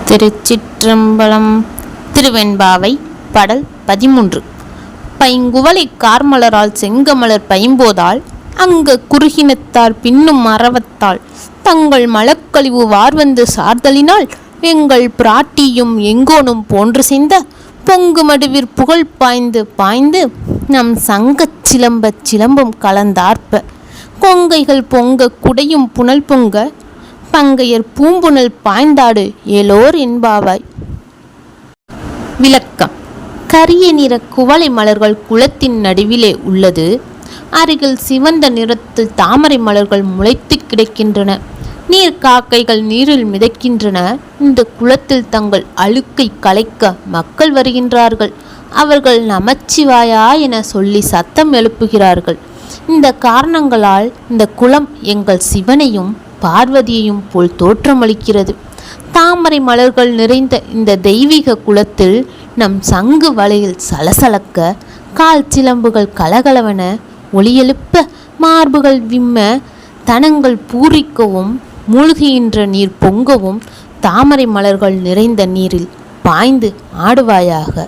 திருச்சிற்றம்பலம். திருவெண்பாவை படல் 13. பைங்குவளை கார்மலரால் செங்கமலர் பைம்போதால் அங்க குறுகினத்தால் பின்னும் மறவத்தால் தங்கள் மலக்கழிவு வார்வந்து சார்தலினால் எங்கள் பிராட்டியும் எங்கோனும் போன்று செய்த பொங்கு மடுவிற் புகழ் பாய்ந்து பாய்ந்து நம் சங்கச் சிலம்பச் சிலம்பும் கலந்தார்ப்ப கொங்கைகள் பொங்க குடையும் புனல் பொங்க பங்கையர் பூம்புணல் பாய்ந்தாடு ஏலோர் என்பாவாய். விளக்கம். கரிய நிற குவளை மலர்கள் குளத்தின் நடுவிலே உள்ளது. அருகில் சிவந்த நிறத்தில் தாமரை மலர்கள் முளைத்து கிடக்கின்றன. நீர் காக்கைகள் நீரில் மிதக்கின்றன. இந்த குளத்தில் தங்கள் அழுக்கை கலைக்க மக்கள் வருகின்றார்கள். அவர்கள் நமச்சிவாயா என சொல்லி சத்தம் எழுப்புகிறார்கள். இந்த காரணங்களால் இந்த குளம் எங்கள் சிவனையும் பார்வதியையும் போல் தோற்றமளிக்கிறது. தாமரை மலர்கள் நிறைந்த இந்த தெய்வீக குலத்தில் நம் சங்கு வலையில் சலசலக்க, கால் சிலம்புகள் கலகலவென ஒளியெழுப்ப, மார்புகள் விம்ம, தனங்கள் பூரிக்கவும், மூழ்கின்ற நீர் பொங்கவும் தாமரை மலர்கள் நிறைந்த நீரில் பாய்ந்து ஆடுவாயாக.